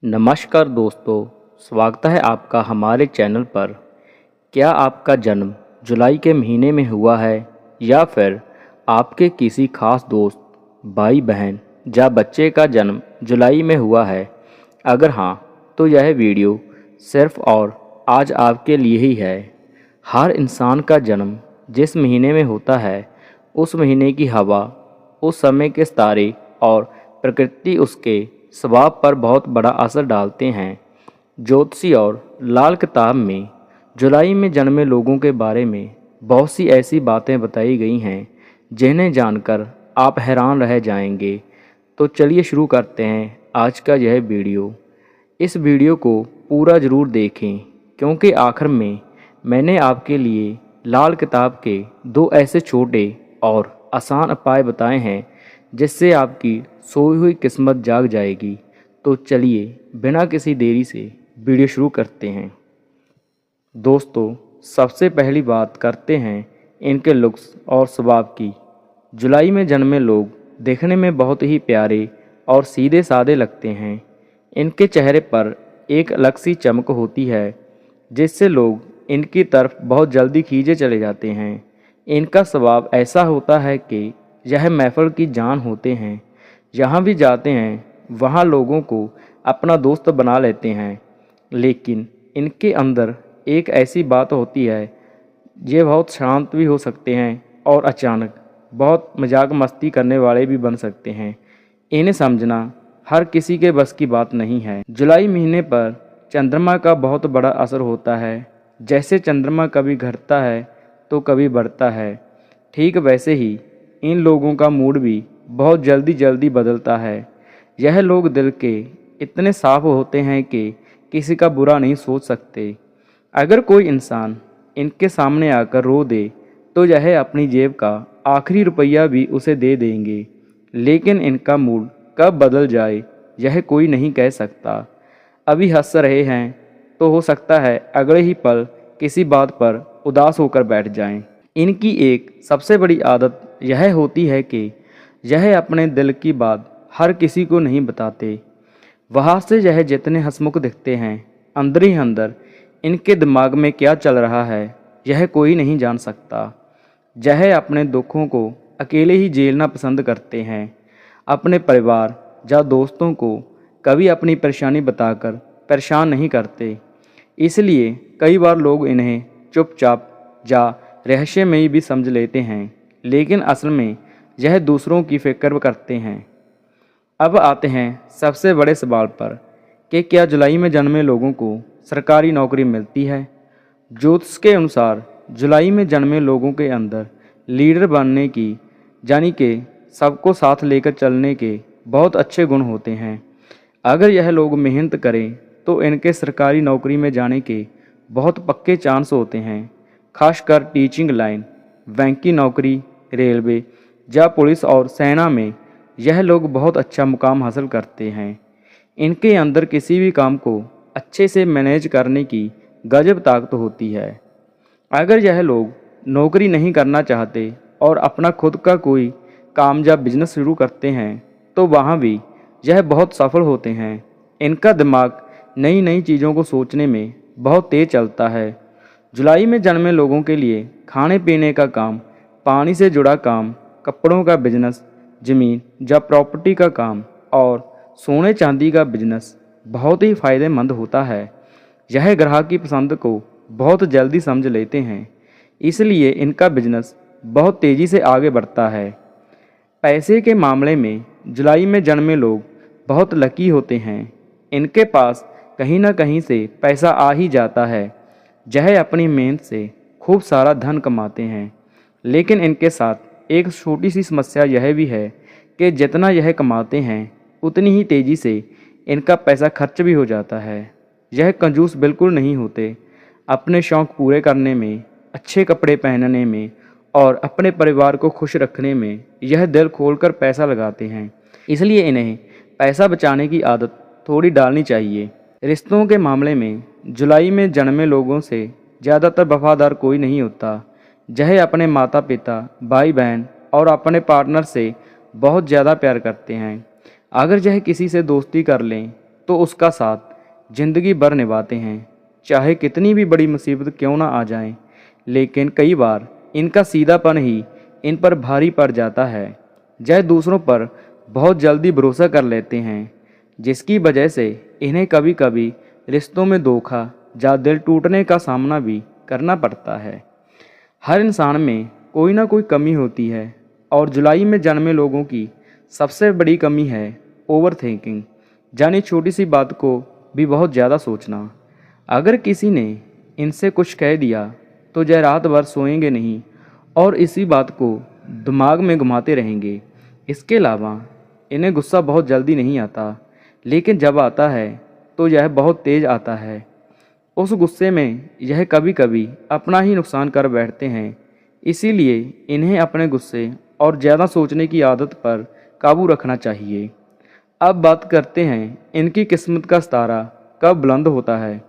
नमस्कार दोस्तों, स्वागत है आपका हमारे चैनल पर। क्या आपका जन्म जुलाई के महीने में हुआ है या फिर आपके किसी खास दोस्त, भाई बहन या बच्चे का जन्म जुलाई में हुआ है? अगर हाँ, तो यह वीडियो सिर्फ और आज आपके लिए ही है। हर इंसान का जन्म जिस महीने में होता है, उस महीने की हवा, उस समय के तारे और प्रकृति उसके स्वभाव पर बहुत बड़ा असर डालते हैं। ज्योतिषी और लाल किताब में जुलाई में जन्मे लोगों के बारे में बहुत सी ऐसी बातें बताई गई हैं जिन्हें जानकर आप हैरान रह जाएंगे। तो चलिए शुरू करते हैं आज का यह वीडियो। इस वीडियो को पूरा ज़रूर देखें, क्योंकि आखिर में मैंने आपके लिए लाल किताब के दो ऐसे छोटे और आसान उपाय बताए हैं जिससे आपकी सोई हुई किस्मत जाग जाएगी। तो चलिए बिना किसी देरी से वीडियो शुरू करते हैं। दोस्तों, सबसे पहली बात करते हैं इनके लुक्स और स्वभाव की। जुलाई में जन्मे लोग देखने में बहुत ही प्यारे और सीधे साधे लगते हैं। इनके चेहरे पर एक अलग सी चमक होती है जिससे लोग इनकी तरफ बहुत जल्दी खींचे चले जाते हैं। इनका स्वभाव ऐसा होता है कि यह महफिल की जान होते हैं। जहाँ भी जाते हैं वहाँ लोगों को अपना दोस्त बना लेते हैं। लेकिन इनके अंदर एक ऐसी बात होती है, ये बहुत शांत भी हो सकते हैं और अचानक बहुत मजाक मस्ती करने वाले भी बन सकते हैं। इन्हें समझना हर किसी के बस की बात नहीं है। जुलाई महीने पर चंद्रमा का बहुत बड़ा असर होता है। जैसे चंद्रमा कभी घटता है तो कभी बढ़ता है, ठीक वैसे ही इन लोगों का मूड भी बहुत जल्दी जल्दी बदलता है। यह लोग दिल के इतने साफ होते हैं कि किसी का बुरा नहीं सोच सकते। अगर कोई इंसान इनके सामने आकर रो दे तो यह अपनी जेब का आखिरी रुपया भी उसे दे देंगे। लेकिन इनका मूड कब बदल जाए यह कोई नहीं कह सकता। अभी हंस रहे हैं तो हो सकता है अगले ही पल किसी बात पर उदास होकर बैठ जाएं। इनकी एक सबसे बड़ी आदत यह होती है कि यह अपने दिल की बात हर किसी को नहीं बताते। वहाँ से यह जितने हंसमुख दिखते हैं, अंदर ही अंदर इनके दिमाग में क्या चल रहा है यह कोई नहीं जान सकता। यह अपने दुखों को अकेले ही झेलना पसंद करते हैं। अपने परिवार या दोस्तों को कभी अपनी परेशानी बताकर परेशान नहीं करते। इसलिए कई बार लोग इन्हें चुपचाप या रहस्य में भी समझ लेते हैं, लेकिन असल में यह दूसरों की फिक्र करते हैं। अब आते हैं सबसे बड़े सवाल पर कि क्या जुलाई में जन्मे लोगों को सरकारी नौकरी मिलती है? ज्योतिष के अनुसार जुलाई में जन्मे लोगों के अंदर लीडर बनने की, यानी कि सबको साथ लेकर चलने के बहुत अच्छे गुण होते हैं। अगर यह लोग मेहनत करें तो इनके सरकारी नौकरी में जाने के बहुत पक्के चांस होते हैं। खासकर टीचिंग लाइन, बैंक की नौकरी, रेलवे या पुलिस और सेना में यह लोग बहुत अच्छा मुकाम हासिल करते हैं। इनके अंदर किसी भी काम को अच्छे से मैनेज करने की गजब ताकत होती है। अगर यह लोग नौकरी नहीं करना चाहते और अपना खुद का कोई काम या बिजनेस शुरू करते हैं तो वहाँ भी यह बहुत सफल होते हैं। इनका दिमाग नई नई चीज़ों को सोचने में बहुत तेज चलता है। जुलाई में जन्मे लोगों के लिए खाने पीने का काम, पानी से जुड़ा काम, कपड़ों का बिजनेस, ज़मीन या प्रॉपर्टी का काम और सोने चांदी का बिजनेस बहुत ही फ़ायदेमंद होता है। यह ग्राहक की पसंद को बहुत जल्दी समझ लेते हैं, इसलिए इनका बिजनेस बहुत तेज़ी से आगे बढ़ता है। पैसे के मामले में जुलाई में जन्मे लोग बहुत लकी होते हैं। इनके पास कहीं ना कहीं से पैसा आ ही जाता है। यह अपनी मेहनत से खूब सारा धन कमाते हैं। लेकिन इनके साथ एक छोटी सी समस्या यह भी है कि जितना यह कमाते हैं उतनी ही तेज़ी से इनका पैसा खर्च भी हो जाता है। यह कंजूस बिल्कुल नहीं होते। अपने शौक़ पूरे करने में, अच्छे कपड़े पहनने में और अपने परिवार को खुश रखने में यह दिल खोलकर पैसा लगाते हैं। इसलिए इन्हें पैसा बचाने की आदत थोड़ी डालनी चाहिए। रिश्तों के मामले में जुलाई में जन्मे लोगों से ज़्यादातर वफादार कोई नहीं होता। यह अपने माता पिता, भाई बहन और अपने पार्टनर से बहुत ज़्यादा प्यार करते हैं। अगर यह किसी से दोस्ती कर लें तो उसका साथ ज़िंदगी भर निभाते हैं, चाहे कितनी भी बड़ी मुसीबत क्यों ना आ जाए। लेकिन कई बार इनका सीधापन ही इन पर भारी पड़ जाता है। यह दूसरों पर बहुत जल्दी भरोसा कर लेते हैं, जिसकी वजह से इन्हें कभी कभी रिश्तों में धोखा या दिल टूटने का सामना भी करना पड़ता है। हर इंसान में कोई ना कोई कमी होती है और जुलाई में जन्मे लोगों की सबसे बड़ी कमी है ओवर थिंकिंग, यानी छोटी सी बात को भी बहुत ज़्यादा सोचना। अगर किसी ने इनसे कुछ कह दिया तो यह रात भर सोएंगे नहीं और इसी बात को दिमाग में घुमाते रहेंगे। इसके अलावा इन्हें गुस्सा बहुत जल्दी नहीं आता, लेकिन जब आता है तो यह बहुत तेज़ आता है। उस गुस्से में यह कभी कभी अपना ही नुकसान कर बैठते हैं। इसीलिए इन्हें अपने गुस्से और ज़्यादा सोचने की आदत पर काबू रखना चाहिए। अब बात करते हैं इनकी किस्मत का सितारा कब बुलंद होता है।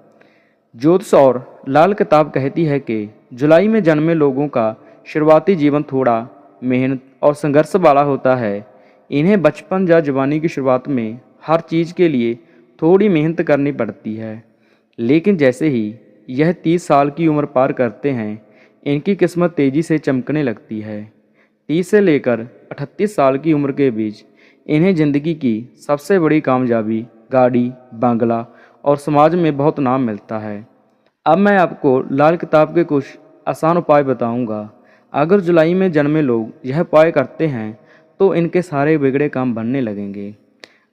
ज्योतिष और लाल किताब कहती है कि जुलाई में जन्मे लोगों का शुरुआती जीवन थोड़ा मेहनत और संघर्ष वाला होता है। इन्हें बचपन या जवानी की शुरुआत में हर चीज़ के लिए थोड़ी मेहनत करनी पड़ती है, लेकिन जैसे ही यह 30 साल की उम्र पार करते हैं, इनकी किस्मत तेज़ी से चमकने लगती है। 30 से लेकर 38 साल की उम्र के बीच इन्हें ज़िंदगी की सबसे बड़ी कामयाबी, गाड़ी, बंगला और समाज में बहुत नाम मिलता है। अब मैं आपको लाल किताब के कुछ आसान उपाय बताऊंगा। अगर जुलाई में जन्मे लोग यह उपाय करते हैं तो इनके सारे बिगड़े काम बनने लगेंगे।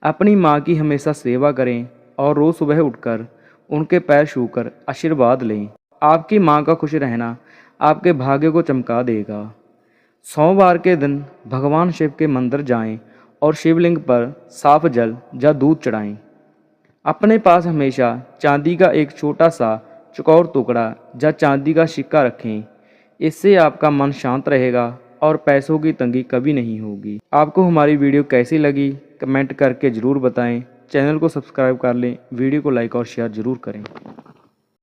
अपनी माँ की हमेशा सेवा करें और रोज़ सुबह उठकर उनके पैर छूकर आशीर्वाद लें। आपकी माँ का खुश रहना आपके भाग्य को चमका देगा। सोमवार के दिन भगवान शिव के मंदिर जाएं और शिवलिंग पर साफ जल या दूध चढ़ाएं। अपने पास हमेशा चांदी का एक छोटा सा चौकोर टुकड़ा या चांदी का सिक्का रखें। इससे आपका मन शांत रहेगा और पैसों की तंगी कभी नहीं होगी। आपको हमारी वीडियो कैसी लगी कमेंट करके ज़रूर बताएं। चैनल को सब्सक्राइब कर लें, वीडियो को लाइक और शेयर ज़रूर करें।